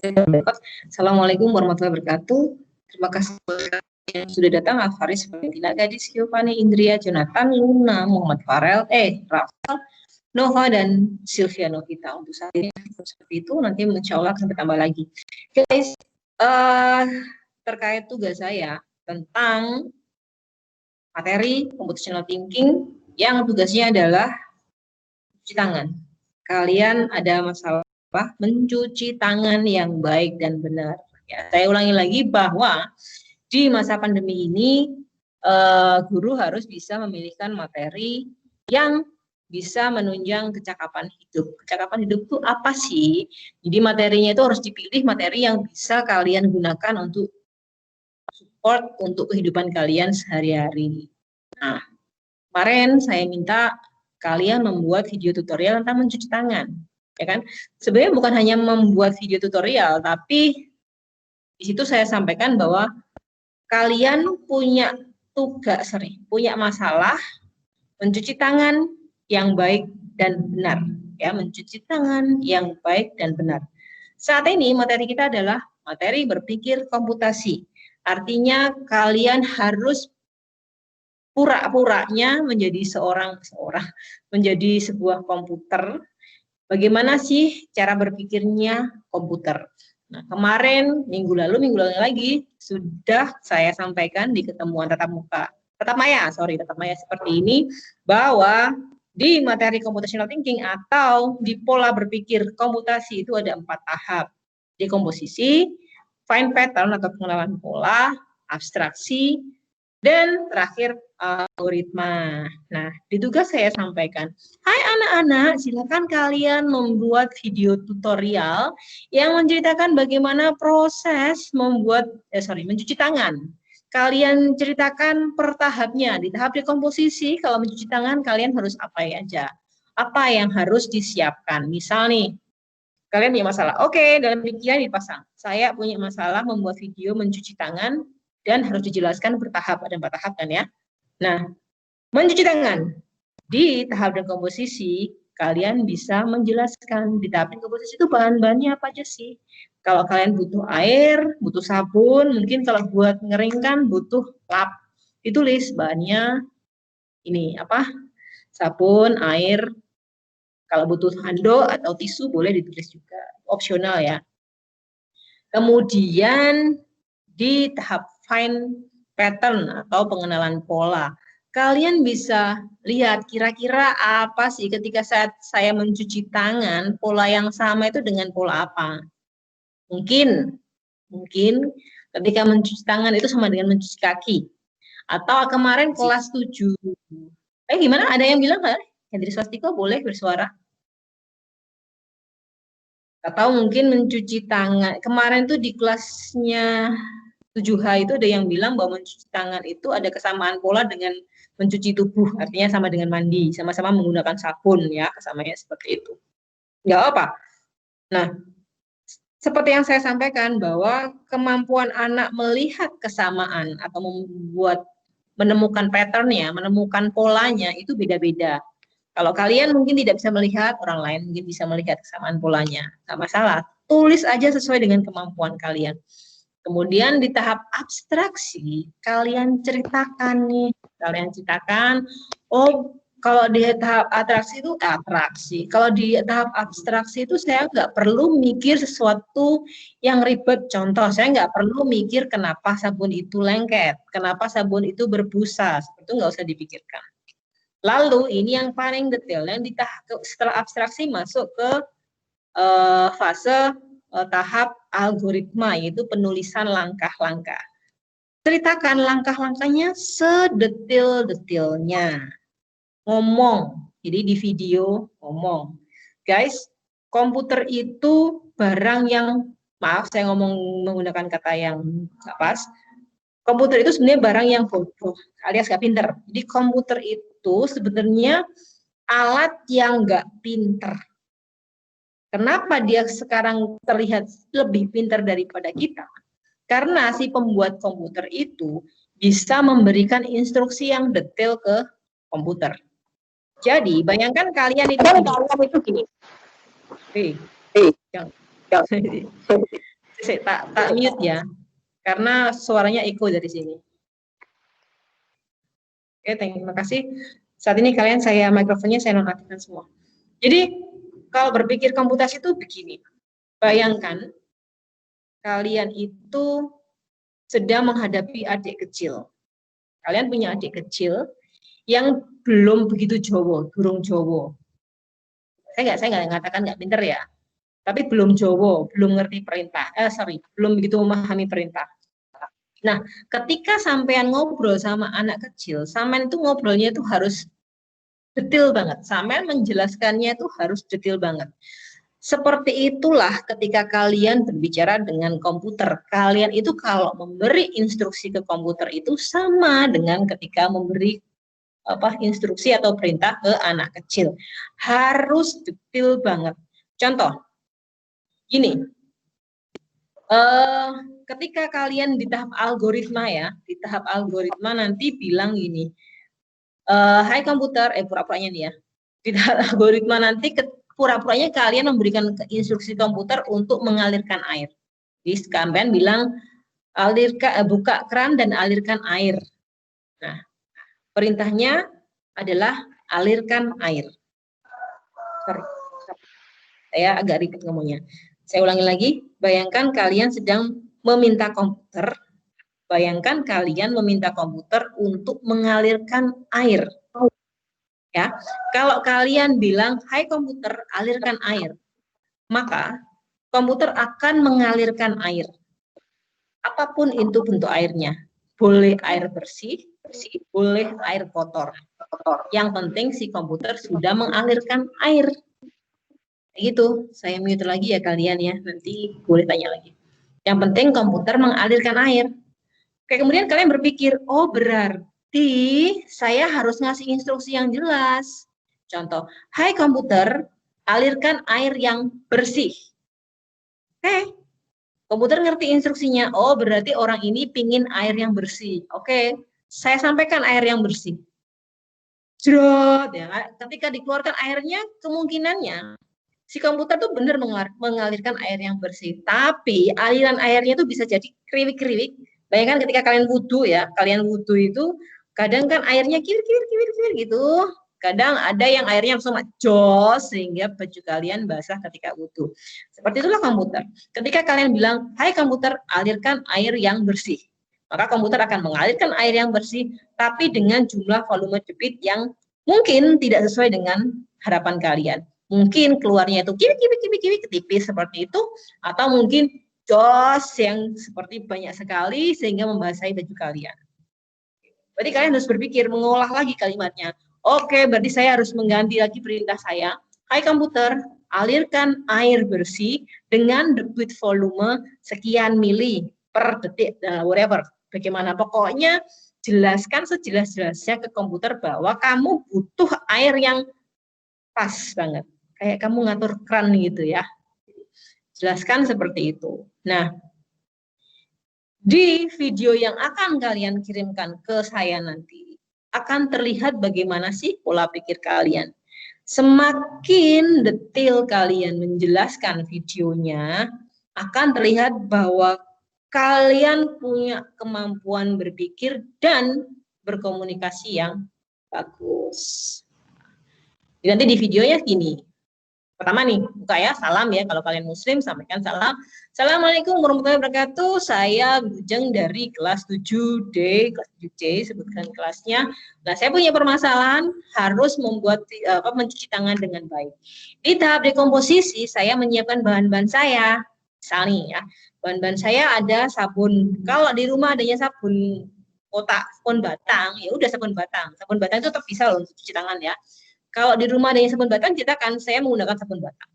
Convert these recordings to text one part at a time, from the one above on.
Assalamualaikum warahmatullahi wabarakatuh. Terima kasih yang sudah datang. Alfaris, Valentina, Gadis, Giovanni, Indria, Jonathan, Luna, Muhammad Farel, Rafael, Nova, dan Sylvia Novita. Untuk saat ini seperti itu, nanti insya Allah akan bertambah lagi. Guys, terkait tugas saya tentang materi computational thinking yang tugasnya adalah cuci tangan. Kalian ada masalah mencuci tangan yang baik dan benar. Ya, saya ulangi lagi bahwa di masa pandemi ini guru harus bisa memilihkan materi yang bisa menunjang kecakapan hidup. Kecakapan hidup itu apa sih? Jadi materinya itu harus dipilih materi yang bisa kalian gunakan untuk support untuk kehidupan kalian sehari-hari. Nah, kemarin saya minta kalian membuat video tutorial tentang mencuci tangan. Ya kan? Sebenarnya bukan hanya membuat video tutorial, tapi di situ saya sampaikan bahwa kalian punya tugas, punya masalah mencuci tangan yang baik dan benar. Ya, mencuci tangan yang baik dan benar. Saat ini materi kita adalah materi berpikir komputasi. Artinya kalian harus pura-puranya menjadi menjadi sebuah komputer. Bagaimana sih cara berpikirnya komputer? Nah, kemarin, minggu lalu lagi, sudah saya sampaikan di ketemuan tatap maya seperti ini, bahwa di materi computational thinking atau di pola berpikir komputasi itu ada 4 tahap. Dekomposisi, find pattern atau pengenalan pola, abstraksi, dan terakhir algoritma. Nah, di tugas saya sampaikan, hai anak-anak, silakan kalian membuat video tutorial yang menceritakan bagaimana proses mencuci tangan. Kalian ceritakan per tahapnya. Di tahap dekomposisi, kalau mencuci tangan, kalian harus apa aja? Apa yang harus disiapkan? Misal nih, kalian punya masalah. Oke, dalam pikiran dipasang. Saya punya masalah membuat video mencuci tangan dan harus dijelaskan bertahap, ada 4 tahap kan ya. Nah, mencuci tangan di tahap dekomposisi kalian bisa menjelaskan di tahap dekomposisi itu bahan-bahannya apa aja sih. Kalau kalian butuh air, butuh sabun, mungkin kalau buat ngeringkan butuh lap, ditulis bahannya ini apa, sabun, air. Kalau butuh handuk atau tisu boleh ditulis juga, opsional ya. Kemudian di tahap find pattern atau pengenalan pola, kalian bisa lihat kira-kira apa sih ketika saat saya mencuci tangan, pola yang sama itu dengan pola apa. Mungkin ketika mencuci tangan itu sama dengan mencuci kaki. Atau kemarin kelas 7. Gimana? Ada yang bilang nggak? Hendri Swastiko boleh bersuara. Atau mungkin mencuci tangan. Kemarin tuh di kelasnya 7H itu ada yang bilang bahwa mencuci tangan itu ada kesamaan pola dengan mencuci tubuh, artinya sama dengan mandi, sama-sama menggunakan sabun ya, kesamanya seperti itu. Nggak apa. Nah, seperti yang saya sampaikan bahwa kemampuan anak melihat kesamaan atau menemukan patternnya, menemukan polanya itu beda-beda. Kalau kalian mungkin tidak bisa melihat, orang lain mungkin bisa melihat kesamaan polanya. Nggak masalah, tulis aja sesuai dengan kemampuan kalian. Kemudian di tahap abstraksi, kalian ceritakan, oh kalau di tahap kalau di tahap abstraksi itu saya nggak perlu mikir sesuatu yang ribet. Contoh, saya nggak perlu mikir kenapa sabun itu lengket, kenapa sabun itu berbusa, itu nggak usah dipikirkan. Lalu ini yang paling detail, yang setelah abstraksi masuk ke fase tahap algoritma, yaitu penulisan langkah-langkah. Ceritakan langkah-langkahnya sedetail-detailnya. Ngomong, jadi di video ngomong. Guys, komputer itu barang yang, maaf saya ngomong menggunakan kata yang nggak pas, komputer itu sebenarnya barang yang bodoh, alias nggak pinter. Jadi komputer itu sebenarnya alat yang nggak pinter. Kenapa dia sekarang terlihat lebih pintar daripada kita? Karena si pembuat komputer itu bisa memberikan instruksi yang detail ke komputer. Jadi bayangkan kalian itu gini. Saya tak mute ya, karena suaranya echo dari sini. Oke, terima kasih. Saat ini saya mikrofonnya saya nonaktifkan semua. Jadi kalau berpikir komputasi itu begini, bayangkan kalian itu sedang menghadapi adik kecil. Kalian punya adik kecil yang belum begitu Jowo, durung Jowo. Saya nggak mengatakan nggak pinter ya, tapi belum Jowo, belum ngerti perintah. Belum begitu memahami perintah. Nah, ketika sampean ngobrol sama anak kecil, sampean itu ngobrolnya itu harus detail banget. Sampean menjelaskannya itu harus detail banget. Seperti itulah ketika kalian berbicara dengan komputer. Kalian itu kalau memberi instruksi ke komputer itu sama dengan ketika memberi instruksi atau perintah ke anak kecil. Harus detail banget. Contoh, gini, ketika kalian di tahap algoritma ya, di tahap algoritma nanti bilang gini, hai komputer, pura-puranya nih ya, di tahap algoritma nanti pura-puranya kalian memberikan instruksi komputer untuk mengalirkan air. Jadi kalian bilang, buka keran dan alirkan air. Nah, perintahnya adalah alirkan air. Sorry, saya agak ribet ngomongnya. Saya ulangi lagi, bayangkan kalian sedang meminta komputer, untuk mengalirkan air. Ya, kalau kalian bilang, hai komputer, alirkan air, maka komputer akan mengalirkan air. Apapun itu bentuk airnya, boleh air bersih, boleh air kotor. Yang penting si komputer sudah mengalirkan air. Gitu, saya mute lagi ya kalian ya, nanti boleh tanya lagi. Yang penting komputer mengalirkan air. Oke, kemudian kalian berpikir, oh berarti saya harus ngasih instruksi yang jelas. Contoh, hai komputer, alirkan air yang bersih. Oke, komputer ngerti instruksinya, oh berarti orang ini pingin air yang bersih. Oke, saya sampaikan air yang bersih. Jrot, ya, ketika dikeluarkan airnya, kemungkinannya si komputer tuh benar mengalirkan air yang bersih, tapi aliran airnya tuh bisa jadi kriwik-kriwik. Bayangkan ketika kalian wudhu ya, itu kadang kan airnya kiwir gitu. Kadang ada yang airnya langsung jos sehingga baju kalian basah ketika wudhu. Seperti itulah komputer. Ketika kalian bilang, hai komputer, alirkan air yang bersih. Maka komputer akan mengalirkan air yang bersih, tapi dengan jumlah volume debit yang mungkin tidak sesuai dengan harapan kalian. Mungkin keluarnya itu kiwi ketipis seperti itu, atau mungkin jos yang seperti banyak sekali sehingga membasahi baju kalian. Berarti kalian harus berpikir, mengolah lagi kalimatnya. Oke, berarti saya harus mengganti lagi perintah saya. Hai komputer, alirkan air bersih dengan debit volume sekian mili per detik, whatever. Bagaimana, pokoknya jelaskan sejelas-jelasnya ke komputer bahwa kamu butuh air yang pas banget. Kayak kamu ngatur keran gitu ya. Jelaskan seperti itu. Nah, di video yang akan kalian kirimkan ke saya nanti, akan terlihat bagaimana sih pola pikir kalian. Semakin detail kalian menjelaskan videonya, akan terlihat bahwa kalian punya kemampuan berpikir dan berkomunikasi yang bagus. Nanti di videonya gini. Pertama nih, buka ya, salam ya. Kalau kalian muslim, sampaikan salam. Assalamualaikum warahmatullahi wabarakatuh. Saya Bujeng dari kelas 7D, kelas 7C, sebutkan kelasnya. Nah, saya punya permasalahan, harus mencuci tangan dengan baik. Di tahap dekomposisi, saya menyiapkan bahan-bahan saya. Misalnya ya, bahan-bahan saya ada sabun. Kalau di rumah adanya sabun kotak, sabun batang, ya udah sabun batang. Sabun batang itu terpisah loh untuk cuci tangan ya. Kalau di rumah adanya sabun batang, ceritakan saya menggunakan sabun batang.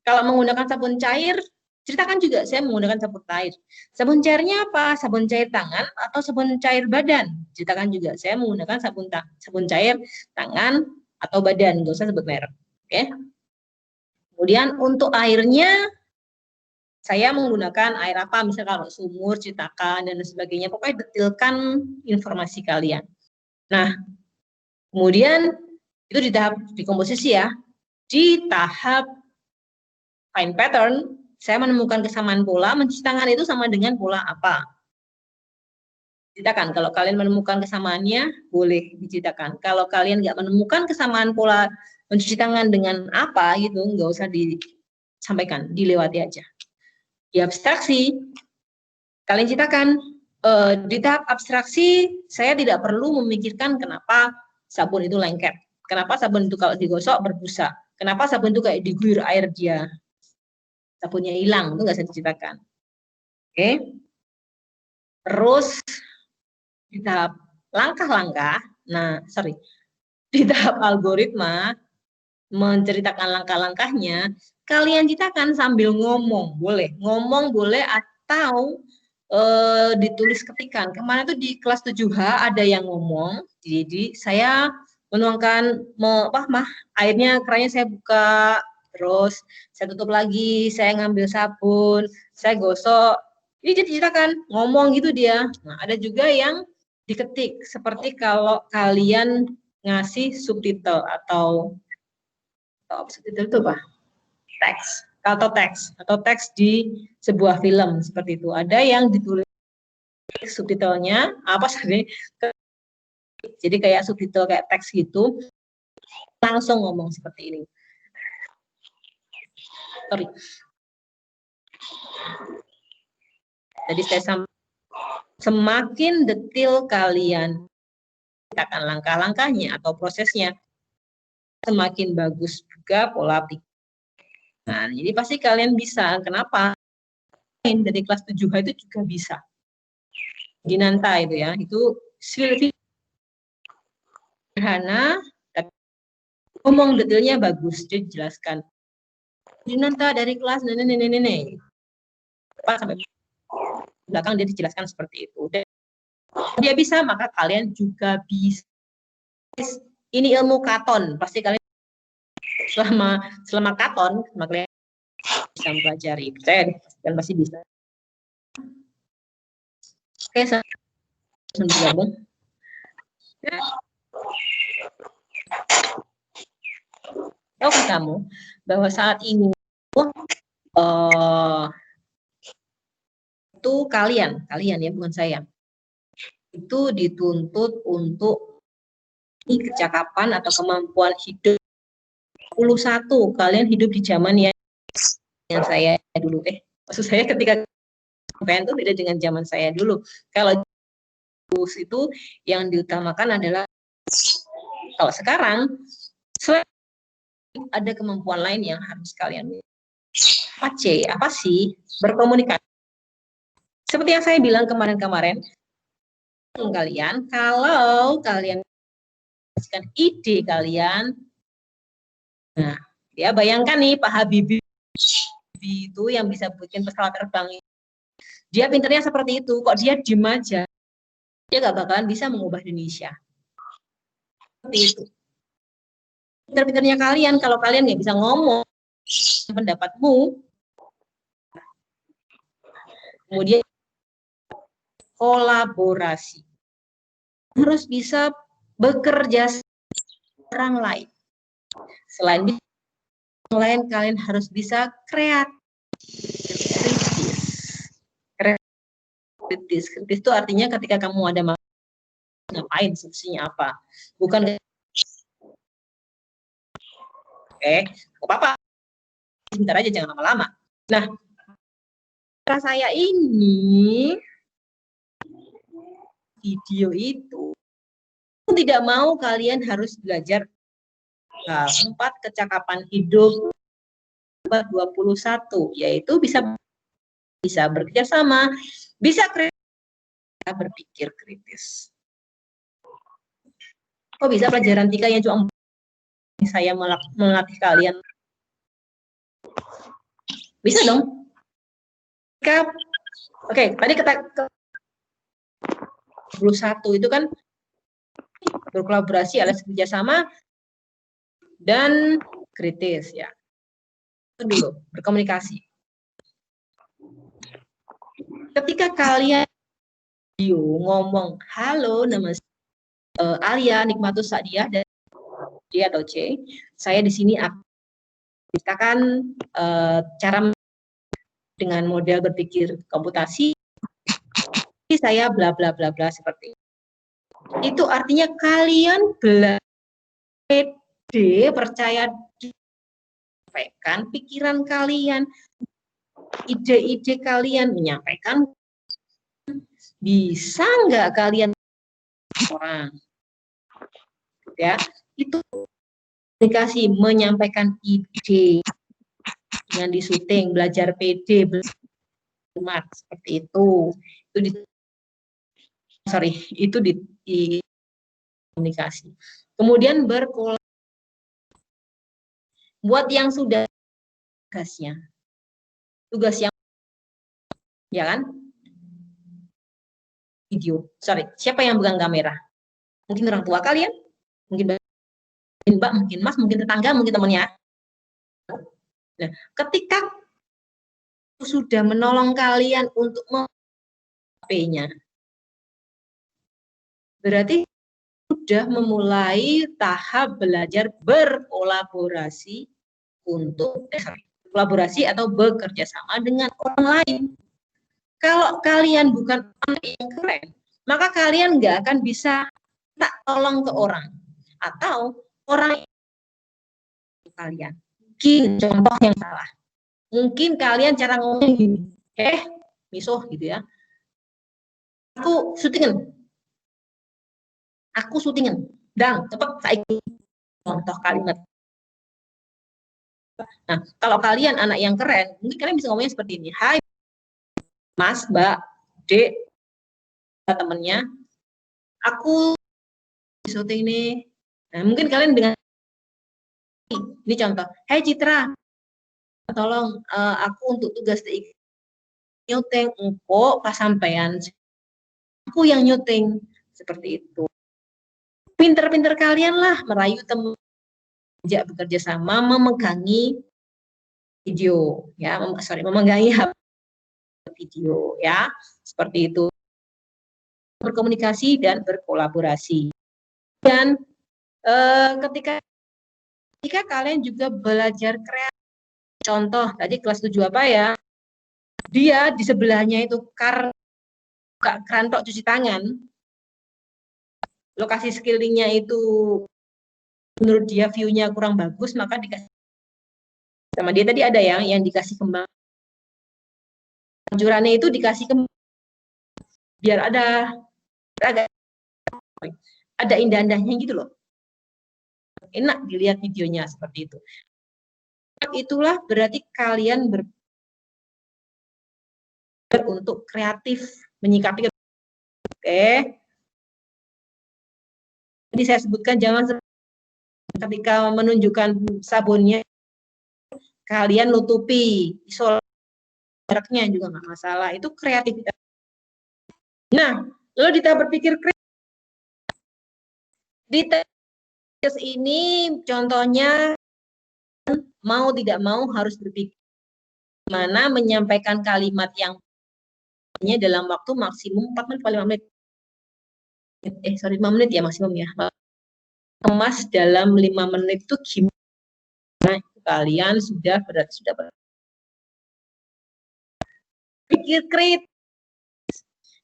Kalau menggunakan sabun cair, ceritakan juga saya menggunakan sabun cair. Sabun cairnya apa? Sabun cair tangan atau sabun cair badan? Ceritakan juga saya menggunakan sabun cair tangan atau badan, nggak usah sebut merek. Oke. Kemudian untuk airnya, saya menggunakan air apa? Misalnya kalau sumur, citakan, dan sebagainya. Pokoknya detailkan informasi kalian. Nah, kemudian itu di tahap dekomposisi ya. Di tahap find pattern, saya menemukan kesamaan pola, mencuci tangan itu sama dengan pola apa? Ceritakan, kalau kalian menemukan kesamaannya, boleh diceritakan. Kalau kalian nggak menemukan kesamaan pola mencuci tangan dengan apa gitu, nggak usah disampaikan, dilewati aja. Di abstraksi, kalian ceritakan, di tahap abstraksi, saya tidak perlu memikirkan kenapa sabun itu lengket. Kenapa sabun itu kalau digosok berbusa. Kenapa sabun itu kayak diguyur air dia. Sabunnya hilang, itu nggak usah diceritakan. Oke. Terus, di tahap langkah-langkah, di tahap algoritma, menceritakan langkah-langkahnya, kalian ceritakan sambil ngomong, boleh atau ditulis ketikan. Kemarin tuh di kelas 7H ada yang ngomong, jadi saya menuangkan airnya kerannya saya buka, terus saya tutup lagi, saya ngambil sabun, saya gosok. Ini diceritakan, ngomong gitu dia. Nah, ada juga yang diketik, seperti kalau kalian ngasih subtitle atau subtitle itu apa? Teks di sebuah film seperti itu. Ada yang ditulis subtitlenya apa sih? Jadi kayak subtitle kayak teks gitu, langsung ngomong seperti ini. Sorry. Jadi saya semakin detail kalian ceritakan langkah-langkahnya atau prosesnya, semakin bagus juga pola pikir. Nah, jadi pasti kalian bisa. Kenapa? Dari kelas 7H itu juga bisa. Dinanta itu ya, itu sederhana, tapi ngomong detailnya bagus, dia dijelaskan. Dinanta dari kelas nenek. Sampai belakang dia dijelaskan seperti itu. Dan dia bisa, maka kalian juga bisa. Ini ilmu katon, pasti kalian selama katon, maka kalian bisa mempelajari. Percaya deh, kalian pasti bisa. Oke, saya bergabung. Tahukah kamu bahwa saat ini itu kalian ya, bukan saya, itu dituntut untuk kecakapan atau kemampuan hidup 21. Kalian hidup di zaman yang saya dulu maksud saya ketika sampean itu beda dengan zaman saya dulu. Kalau itu yang diutamakan adalah, kalau sekarang ada kemampuan lain yang harus kalian apa sih? Berkomunikasi. Seperti yang saya bilang kemarin-kemarin, kalian kalau kalian kasihkan ide kalian, nah ya bayangkan nih Pak Habibie itu yang bisa bikin pesawat terbang, dia pinternya seperti itu, kok dia diem aja, dia gak bakalan bisa mengubah Indonesia. Seperti itu. Pinter-pinternya kalian, kalau kalian nggak bisa ngomong pendapatmu, kemudian kolaborasi, harus bisa bekerja sama orang lain. Selain lain, kalian harus bisa kreatif. Kritis itu artinya ketika kamu ada masalah, ngapain, solusinya apa, bukan apa-apa, sebentar aja, jangan lama-lama. Nah, saya ini video itu tidak mau kalian harus belajar 4 kecakapan hidup 21, yaitu bisa bekerja sama, bisa berpikir kritis. Kok bisa pelajaran 3 yang cuma saya melatih kalian? Bisa dong. Oke, tadi kata 21 itu kan berkolaborasi alias kerjasama dan kritis ya. Itu dulu, berkomunikasi. Ketika kalian ngomong, halo, nama Alia Nikmatus Sa'diah dan D atau C, saya di sini akan ceritakan cara dengan model berpikir komputasi, saya bla bla bla bla seperti itu. Itu artinya kalian belajar pede, percaya menyampaikan pikiran kalian, ide-ide kalian, menyampaikan. Bisa nggak kalian orang, ya, itu komunikasi, menyampaikan ide dengan di syuting, belajar pede, belajar seperti itu di komunikasi. Kemudian berkolaborasi. Buat yang sudah tugas yang ya kan, video. Siapa yang pegang kamera? Mungkin orang tua kalian, mungkin Mbak, mungkin Mas, mungkin tetangga, mungkin temannya. Nah, ketika sudah menolong kalian untuk HP-nya, berarti sudah memulai tahap belajar berkolaborasi untuk kolaborasi atau bekerja sama dengan orang lain. Kalau kalian bukan anak yang keren, maka kalian nggak akan bisa tak tolong ke orang, atau orang kalian. Mungkin contoh yang salah. Mungkin kalian cara ngomong gini, misuh gitu ya. Aku syutingan. Dan cepet saya contoh kalimat. Nah, kalau kalian anak yang keren, mungkin kalian bisa ngomongnya seperti ini. Hai, Mas, Mbak, Dek, temennya, aku syuting nih. Nah, mungkin kalian dengan ini contoh. Hai Citra, tolong aku untuk tugas TIK nyuting, engkau pas sampean aku yang nyuting, seperti itu. Pinter-pinter kalian lah merayu teman, bekerja sama, memegangi video, ya, memegangi video, ya, seperti itu. Berkomunikasi dan berkolaborasi. Dan ketika kalian juga belajar kreatif, contoh tadi kelas 7 apa ya, dia di sebelahnya itu kerantok cuci tangan, lokasi sekelilingnya itu menurut dia view-nya kurang bagus, maka dikasih sama dia tadi ada yang dikasih kembang, anjurannya itu dikasih kembang biar ada indah-indahnya gitu loh, enak dilihat videonya seperti itu. Itulah berarti kalian untuk kreatif menyikapi. Oke, jadi saya sebutkan jangan ketika menunjukkan sabunnya kalian nutupi jaraknya juga nggak masalah, itu kreativitas. Nah, lalu kita berpikir kreatif di tes ini, contohnya mau tidak mau harus berpikir mana menyampaikan kalimat yang dalam waktu maksimum 4 menit, 5 menit. 5 menit ya maksimum ya. Kemas dalam 5 menit itu gimana? Kalian sudah pikir kritis.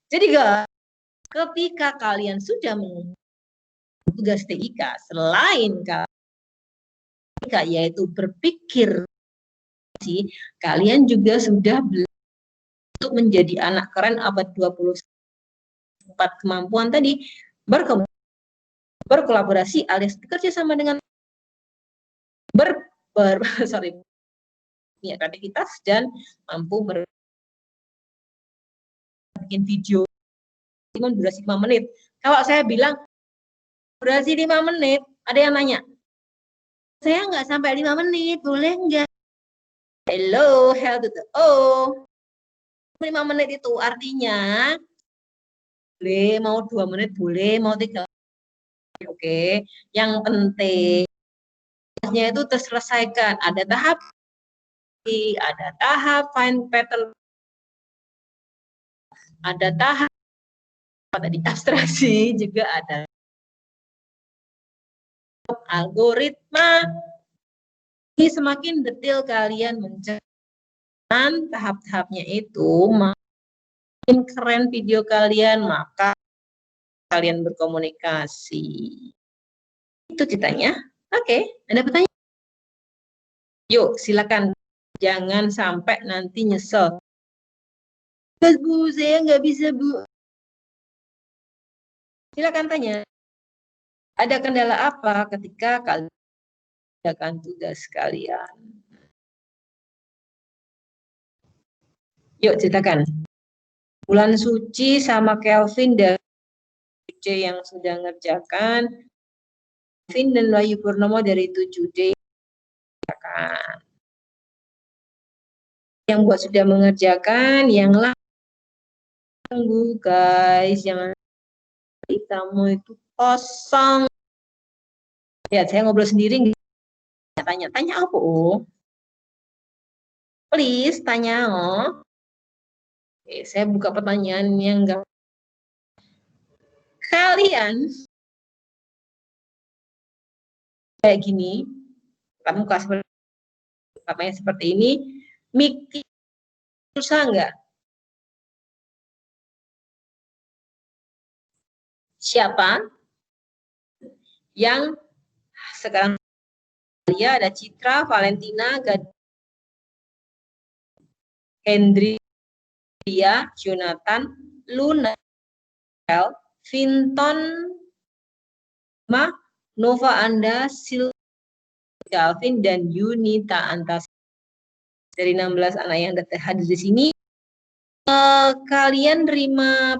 Jadi ketika kalian sudah tugas TIK, selain yaitu berpikir, kalian juga sudah untuk menjadi anak keren abad 21 kemampuan tadi berkolaborasi alias bekerja sama dengan punya kreativitas dan mampu bikin video durasi 5 menit. Kalau saya bilang durasi 5 menit, ada yang nanya, saya nggak sampai 5 menit, boleh nggak? Hello, hell to the O. 5 menit itu artinya boleh, mau 2 menit boleh, mau 3 menit, oke. Yang penting itu terselesaikan. Ada tahap find pattern, ada tahap tadi abstraksi, juga ada algoritma. Ini semakin detail kalian mencari tahap-tahapnya itu makin keren video kalian, maka kalian berkomunikasi. Itu ceritanya. Oke, ada pertanyaan? Yuk, silakan. Jangan sampai nanti nyesel. Bu, saya nggak bisa, Bu. Silakan tanya. Ada kendala apa ketika kalian mengerjakan tugas kalian? Yuk, ceritakan. Bulan Suci sama Kelvin dan J yang sudah ngerjakan. Kelvin dan Wahyu Purnomo dari 7D. Yang buat sudah mengerjakan, yang tunggu guys, jangan kamu itu kosong. Ya, saya ngobrol sendiri. Tanya apa? Oh, please tanya. Oh, oke, saya buka pertanyaan yang enggak. Kalian kayak gini, kamu kasih seperti ini, mikir susah enggak? Siapa yang sekarang dia ada Citra, Valentina, Hendri, Jonathan, Luna, Vinton, Nova Anda, Calvin, dan Yunita Antas. Dari 16 anak yang hadir di sini, kalian terima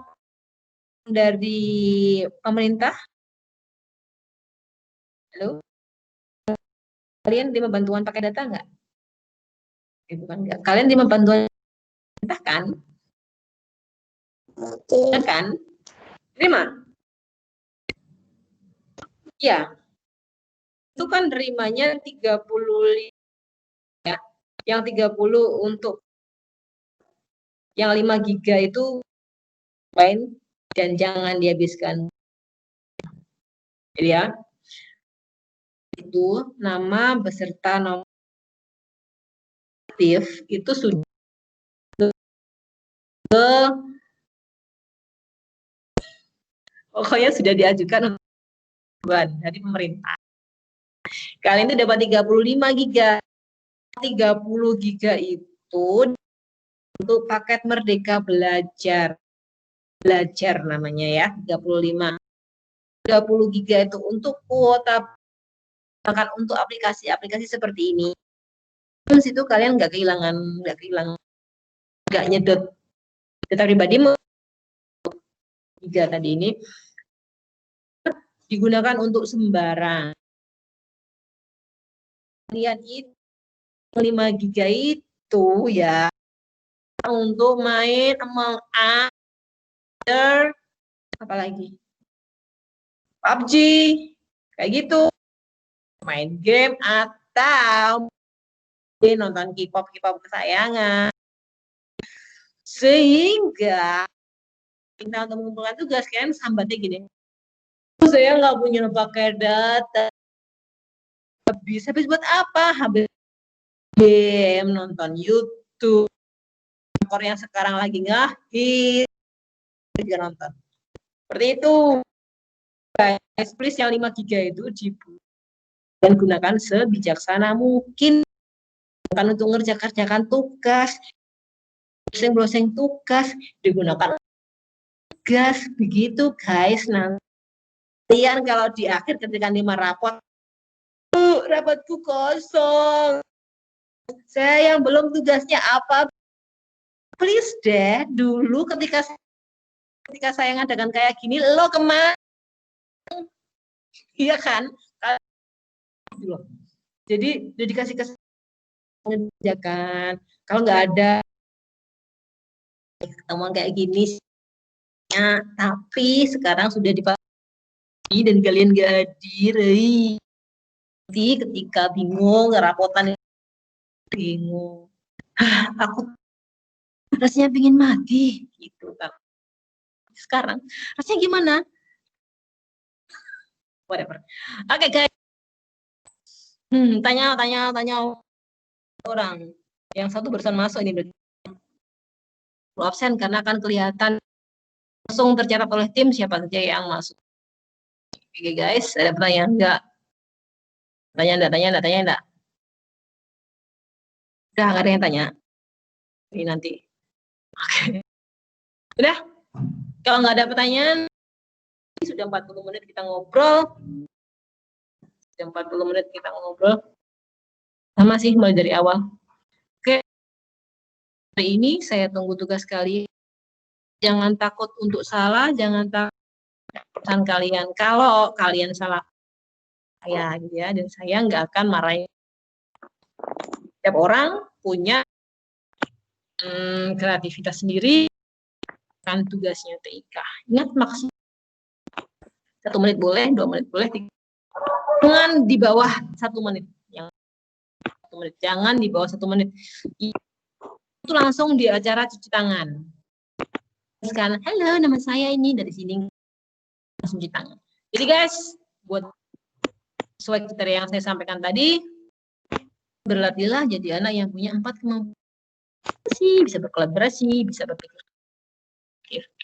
dari pemerintah? Halo? Kalian terima bantuan pakai data nggak? Bukan nggak. Kalian terima bantuan pemerintah kan? Kan? Terima? Ya. Itu kan terimanya 30, ya. Yang 30 untuk yang 5 giga itu main dan jangan dihabiskan. Jadi ya. Itu nama beserta nomor aktif itu sudah pokoknya sudah diajukan dari pemerintah. Kalian itu dapat 35 giga. 30 giga itu untuk paket Merdeka Belajar. Belajar namanya ya, 35. 30 giga itu untuk kuota, bahkan untuk aplikasi-aplikasi seperti ini. Terus itu kalian nggak kehilangan, nggak nyedot data pribadi giga tadi ini digunakan untuk sembarang. Kalian itu 5 giga itu ya untuk main Among Us, apalagi PUBG, kayak gitu, main game atau nonton K-pop kesayangan. Sehingga kita untuk mengumpulkan tugas kan sambatnya gini. Saya nggak punya pakai data. Habis buat apa? Habis game, nonton YouTube. Yang sekarang lagi ngehit, juga nonton. Seperti itu. Guys, please yang 5 giga itu dan gunakan sebijaksana mungkin. Bukan untuk ngerjakan tugas, browsing tugas, digunakan tugas, begitu guys. Nanti kalian kalau di akhir ketika 5 rapot, rapotku kosong. Saya yang belum tugasnya apa? Please deh, dulu ketika saya ngadakan kayak gini, lo kemana? Iya kan? Jadi udah dikasih mengerjakan. Kalau nggak ada ketemuan kayak gini, ya, tapi sekarang sudah dipasti dan kalian nggak hadir. Nanti ketika bingung, rapotan bingung. Aku rasanya pingin mati gitu kan. Sekarang rasanya gimana? Whatever. Oke guys. Tanya orang. Yang satu barusan masuk ini berarti absen karena akan kelihatan langsung tercatat oleh tim siapa saja yang masuk. Oke guys, ada pertanyaan enggak? Tanya enggak? Udah nggak ada yang tanya. Ini nanti. Oke. Udah. Kalau nggak ada pertanyaan, sudah 40 menit kita ngobrol. Sudah 40 menit kita ngobrol. Sama sih mulai dari awal. Oke. Hari ini saya tunggu tugas kalian. Jangan takut untuk salah, jangan takut pesan kalian. Kalau kalian salah, saya gitu ya, dan saya nggak akan marahin. Setiap orang punya kreativitas sendiri, kan tugasnya TIK. Ingat maksud 1 menit boleh, 2 menit boleh, jangan di bawah 1 menit. Yang 1 menit, jangan di bawah 1 menit. Itu langsung di acara cuci tangan. Sekarang, halo nama saya ini dari sini, langsung cuci tangan. Jadi guys, buat sesuai kriteria yang saya sampaikan tadi, berlatihlah jadi anak yang punya 4 kemampuan. Bisa berkolaborasi, bisa berpikir.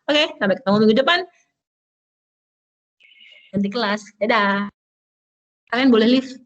Oke, sampai ketemu minggu depan. Ganti kelas. Dadah. Kalian boleh leave.